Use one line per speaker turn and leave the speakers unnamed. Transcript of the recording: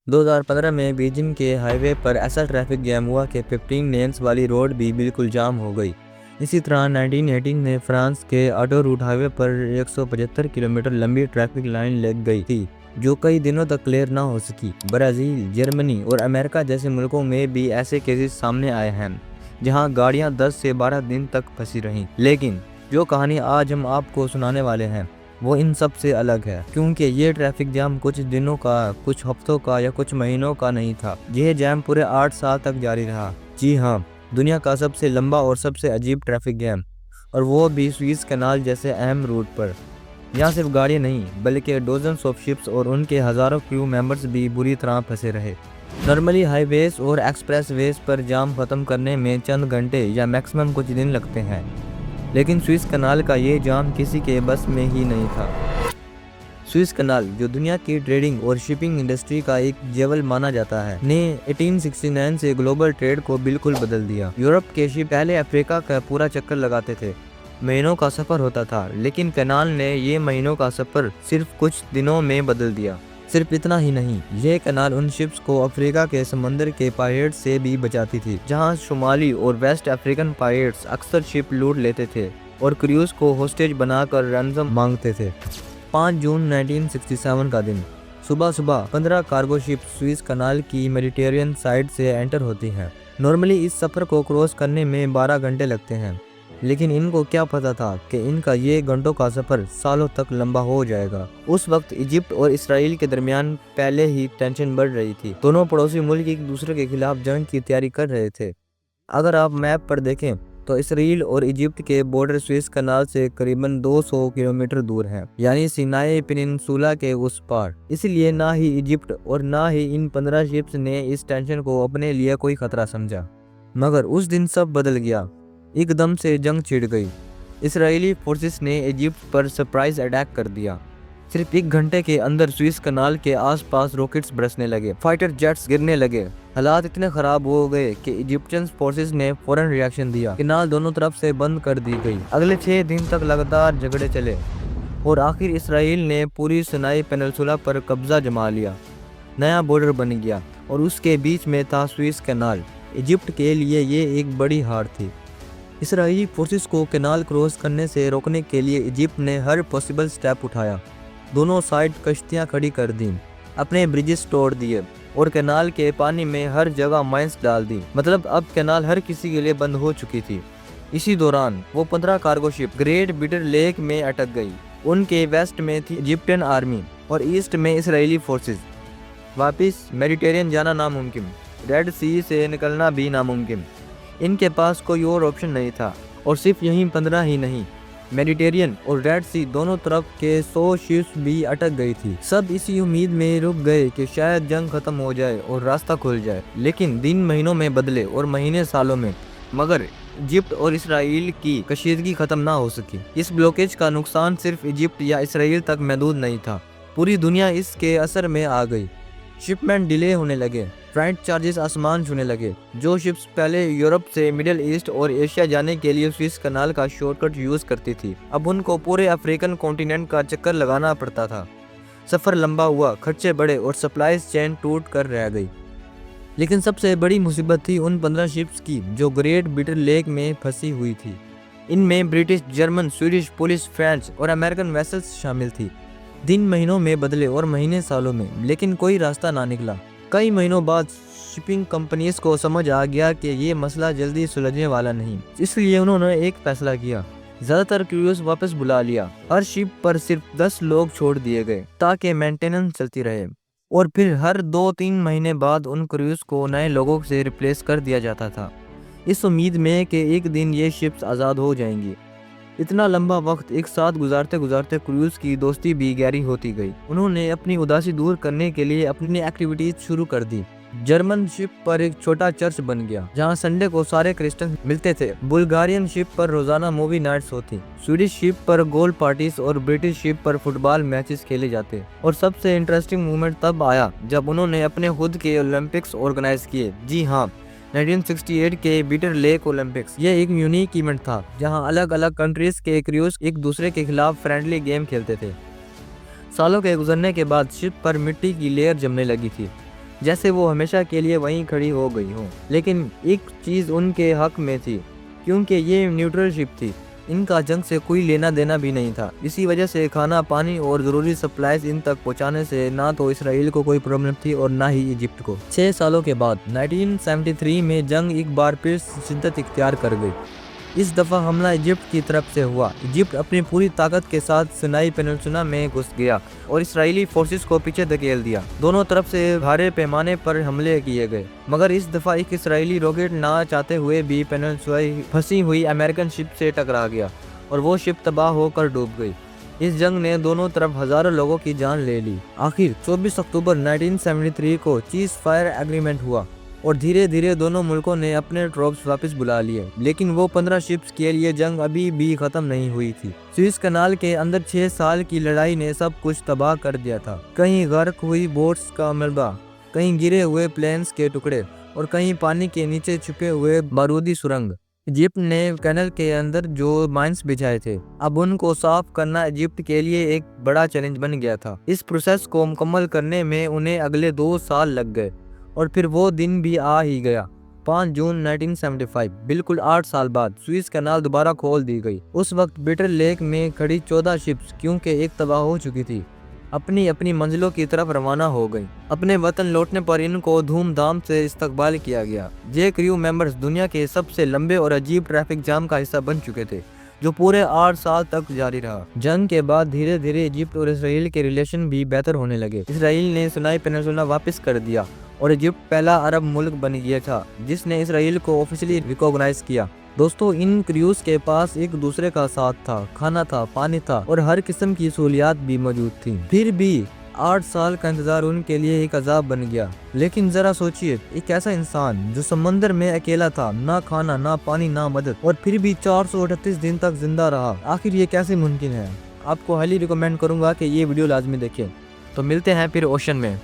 2015 میں بیجنگ کے ہائی وے پر ایسا ٹریفک جام ہوا کہ 15 لینز والی روڈ بھی بالکل جام ہو گئی۔ اسی طرح 1918 میں فرانس کے آٹو روٹ ہائی وے پر 175 کلومیٹر لمبی ٹریفک لائن لگ گئی تھی جو کئی دنوں تک کلیئر نہ ہو سکی۔ برازیل، جرمنی اور امریکہ جیسے ملکوں میں بھی ایسے کیسز سامنے آئے ہیں جہاں گاڑیاں 10 سے 12 دن تک پھنسی رہیں۔ لیکن جو کہانی آج ہم آپ کو سنانے والے ہیں وہ ان سب سے الگ ہے، کیونکہ یہ ٹریفک جام کچھ دنوں کا، کچھ ہفتوں کا یا کچھ مہینوں کا نہیں تھا۔ یہ جام پورے 8 سال تک جاری رہا۔ جی ہاں، دنیا کا سب سے لمبا اور سب سے عجیب ٹریفک جام، اور وہ بھی سوئس کینال جیسے اہم روٹ پر۔ یہاں صرف گاڑیاں نہیں بلکہ ڈوزنز آف شپس اور ان کے ہزاروں کریو ممبرز بھی بری طرح پھنسے رہے۔ نارملی ہائی ویز اور ایکسپریس ویز پر جام ختم کرنے میں چند گھنٹے یا میکسیمم کچھ دن لگتے ہیں، لیکن سوئس کینال کا یہ جام کسی کے بس میں ہی نہیں تھا۔ سوئس کینال، جو دنیا کی ٹریڈنگ اور شپنگ انڈسٹری کا ایک جیول مانا جاتا ہے، نے 1869 سے گلوبل ٹریڈ کو بالکل بدل دیا۔ یورپ کے شپ پہلے افریقہ کا پورا چکر لگاتے تھے، مہینوں کا سفر ہوتا تھا، لیکن کینال نے یہ مہینوں کا سفر صرف کچھ دنوں میں بدل دیا۔ صرف اتنا ہی نہیں، یہ کینال ان شپس کو افریقہ کے سمندر کے پائریٹس سے بھی بچاتی تھی، جہاں شمالی اور ویسٹ افریقن پائریٹس اکثر شپ لوٹ لیتے تھے اور کریوز کو ہوسٹیج بنا کر رینسم مانگتے تھے۔ 5 جون 1967 کا دن، صبح 15 کارگو شپ سوئس کینال کی میڈیٹرینین سائڈ سے انٹر ہوتی ہیں۔ نارملی اس سفر کو کراس کرنے میں 12 گھنٹے لگتے ہیں، لیکن ان کو کیا پتا تھا کہ ان کا یہ گھنٹوں کا سفر سالوں تک لمبا ہو جائے گا۔ اس وقت ایجپٹ اور اسرائیل کے درمیان پہلے ہی ٹینشن بڑھ رہی تھی۔ دونوں پڑوسی ملک ایک دوسرے کے خلاف جنگ کی تیاری کر رہے تھے۔ اگر آپ میپ پر دیکھیں تو اسرائیل اور ایجپٹ کے بارڈر سوئس کینال سے قریباً 200 کلومیٹر دور ہے، یعنی سینائی پیننسولا کے اس پار۔ اس لیے نہ ہی ایجپٹ اور نہ ہی ان 15 شپس نے اس ٹینشن کو اپنے لیے کوئی خطرہ سمجھا۔ مگر اس دن سب بدل گیا۔ ایک دم سے جنگ چھڑ گئی۔ اسرائیلی فورسز نے ایجپٹ پر سرپرائز اٹیک کر دیا۔ صرف 1 گھنٹے کے اندر سوئس کینال کے آس پاس راکٹس برسنے لگے، فائٹر جیٹس گرنے لگے۔ حالات اتنے خراب ہو گئے کہ ایجپشین فورسز نے فوراً ری ایکشن دیا۔ کینال دونوں طرف سے بند کر دی گئی۔ اگلے 6 دن تک لگاتار جھگڑے چلے اور آخر اسرائیل نے پوری سینائی پیننسولا پر قبضہ جما لیا۔ نیا بارڈر بن گیا اور اس کے بیچ میں تھا سوئس کینال۔ ایجپٹ کے لیے یہ ایک بڑی ہار تھی۔ اسرائیلی فورسز کو کینال کراس کرنے سے روکنے کے لیے ایجپٹ نے ہر پاسبل سٹیپ اٹھایا۔ دونوں سائیڈ کشتیاں کھڑی کر دیں، اپنے بریجز توڑ دیے اور کینال کے پانی میں ہر جگہ مائنز ڈال دی۔ مطلب اب کینال ہر کسی کے لیے بند ہو چکی تھی۔ اسی دوران وہ 15 کارگو شپ گریٹ بیٹر لیک میں اٹک گئی۔ ان کے ویسٹ میں تھی ایجپٹین آرمی اور ایسٹ میں اسرائیلی فورسز۔ واپس میڈیٹرینین جانا ناممکن، ریڈ سی سے نکلنا بھی ناممکن۔ ان کے پاس کوئی اور آپشن نہیں تھا، اور صرف یہیں 15 ہی نہیں، میڈیٹرینین اور ریڈ سی دونوں طرف کے 100 شپس بھی اٹک گئی تھی۔ سب اسی امید میں رک گئے کہ شاید جنگ ختم ہو جائے اور راستہ کھل جائے، لیکن دن مہینوں میں بدلے اور مہینے سالوں میں، مگر ایجپٹ اور اسرائیل کی کشیدگی ختم نہ ہو سکی۔ اس بلوکیج کا نقصان صرف ایجپٹ یا اسرائیل تک محدود نہیں تھا، پوری دنیا اس کے اثر میں آ گئی۔ شپمنٹ ڈیلے ہونے لگے، فرائٹ چارجز آسمان چھونے لگے۔ جو شپس پہلے یورپ سے مڈل ایسٹ اور ایشیا جانے کے لیے سوئس کینال کا شارٹ کٹ یوز کرتی تھی، اب ان کو پورے افریقن کانٹیننٹ کا چکر لگانا پڑتا تھا۔ سفر لمبا ہوا، خرچے بڑھے اور سپلائز چین ٹوٹ کر رہ گئی۔ لیکن سب سے بڑی مصیبت تھی ان 15 شپس کی جو گریٹ بیٹر لیک میں پھنسی ہوئی تھی۔ ان میں British, German, Swedish, polish, French اور امریکن ویسلز شامل تھی۔ دن مہینوں میں بدلے اور مہینے سالوں میں، لیکن کوئی راستہ نہ نکلا۔ کئی مہینوں بعد شپنگ کمپنیز کو سمجھ آ گیا کہ یہ مسئلہ جلدی سلجھنے والا نہیں، اس لیے انہوں نے ایک فیصلہ کیا۔ زیادہ تر کریوز واپس بلا لیا۔ ہر شپ پر صرف 10 لوگ چھوڑ دیے گئے تاکہ مینٹیننس چلتی رہے، اور پھر ہر 2-3 مہینے بعد ان کریوز کو نئے لوگوں سے ریپلیس کر دیا جاتا تھا، اس امید میں کہ ایک دن یہ شپس آزاد ہو جائیں گی۔ اتنا لمبا وقت ایک ساتھ گزارتے گزارتے کریوز کی دوستی بھی گہری ہوتی گئی۔ انہوں نے اپنی اداسی دور کرنے کے لیے اپنی ایکٹیویٹیز شروع کر دی۔ جرمن شپ پر ایک چھوٹا چرچ بن گیا جہاں سنڈے کو سارے کرسچن ملتے تھے۔ بلغارین شپ پر روزانہ مووی نائٹس ہوتی، سویڈش شپ پر گول پارٹیز اور برٹش شپ پر فٹ بال میچز کھیلے جاتے۔ اور سب سے انٹرسٹنگ مومنٹ تب آیا جب انہوں نے اپنے خود کے اولمپکس آرگنائز کیے۔ جی ہاں، 1968 کے بیٹر لیک اولمپکس۔ یہ ایک یونیک ایونٹ تھا جہاں الگ الگ کنٹریز کے کریوز ایک دوسرے کے خلاف فرینڈلی گیم کھیلتے تھے۔ سالوں کے گزرنے کے بعد شپ پر مٹی کی لیئر جمنے لگی تھی۔ جیسے وہ ہمیشہ کے لیے وہیں کھڑی ہو گئی ہوں۔ لیکن ایک چیز ان کے حق میں تھی، کیونکہ یہ نیوٹرل شپ تھی، ان کا جنگ سے کوئی لینا دینا بھی نہیں تھا۔ اسی وجہ سے کھانا، پانی اور ضروری سپلائز ان تک پہنچانے سے نہ تو اسرائیل کو کوئی پرابلم تھی اور نہ ہی ایجپٹ کو۔ 6 سالوں کے بعد 1973 میں جنگ ایک بار پھر شدت اختیار کر گئی۔ اس دفعہ حملہ ایجپٹ کی طرف سے ہوا۔ ایجپٹ اپنی پوری طاقت کے ساتھ سینائی پیننسولا میں گھس گیا اور اسرائیلی فورسز کو پیچھے دھکیل دیا۔ دونوں طرف سے بھارے پیمانے پر حملے کیے گئے، مگر اس دفعہ ایک اسرائیلی راکٹ نہ چاہتے ہوئے بھی پیننسولا پھنسی ہوئی امریکن شپ سے ٹکرا گیا اور وہ شپ تباہ ہو کر ڈوب گئی۔ اس جنگ نے دونوں طرف ہزاروں لوگوں کی جان لے لی۔ آخر 24 اکتوبر 1973 کو چیز فائر ایگریمنٹ ہوا اور دھیرے دھیرے دونوں ملکوں نے اپنے ٹروپس واپس بلا لیے، لیکن وہ 15 شپس کے لیے جنگ ابھی بھی ختم نہیں ہوئی تھی۔ سوئس کنال کے اندر 6 سال کی لڑائی نے سب کچھ تباہ کر دیا تھا۔ کہیں غرق ہوئی بوٹس کا ملبہ، کہیں گرے ہوئے پلینز کے ٹکڑے اور کہیں پانی کے نیچے چھپے ہوئے بارودی سرنگ۔ ایجپٹ نے کینل کے اندر جو مائنز بچھائے تھے، اب ان کو صاف کرنا ایجپٹ کے لیے ایک بڑا چیلنج بن گیا تھا۔ اس پروسیس کو مکمل کرنے میں انہیں اگلے 2 سال لگ گئے اور پھر وہ دن بھی آ ہی گیا۔ 5 جون 1975، بالکل 8 سال بعد، سوئس کنال دوبارہ کھول دی گئی۔ اس وقت بیٹر لیک میں کھڑی 14 شپس، کیونکہ ایک تباہ ہو چکی تھی، اپنی اپنی منزلوں کی طرف روانہ ہو گئی۔ اپنے وطن لوٹنے پر ان کو دھوم دھام سے استقبال کیا گیا۔ یہ کریو ممبرز دنیا کے سب سے لمبے اور عجیب ٹریفک جام کا حصہ بن چکے تھے، جو پورے 8 سال تک جاری رہا۔ جنگ کے بعد دھیرے دھیرے ایجپٹ اور اسرائیل کے ریلیشن بھی بہتر ہونے لگے۔ اسرائیل نے سینائی پیننسولا واپس کر دیا اور ایجپٹ پہلا عرب ملک بن گیا تھا جس نے اسرائیل کو آفیشلی ریکوگنائز کیا۔ دوستو، ان کریوز کے پاس ایک دوسرے کا ساتھ تھا، کھانا تھا، پانی تھا اور ہر قسم کی سہولیات بھی موجود تھیں۔ پھر بھی 8 سال کا انتظار ان کے لیے ایک عذاب بن گیا۔ لیکن ذرا سوچئے، ایک ایسا انسان جو سمندر میں اکیلا تھا، نہ کھانا، نہ پانی، نہ مدد، اور پھر بھی 438 دن تک زندہ رہا۔ آخر یہ کیسے ممکن ہے؟ آپ کو ہائیلی ریکمینڈ کروں گا کہ یہ ویڈیو لازمی دیکھیں۔ تو ملتے ہیں پھر اوشن میں۔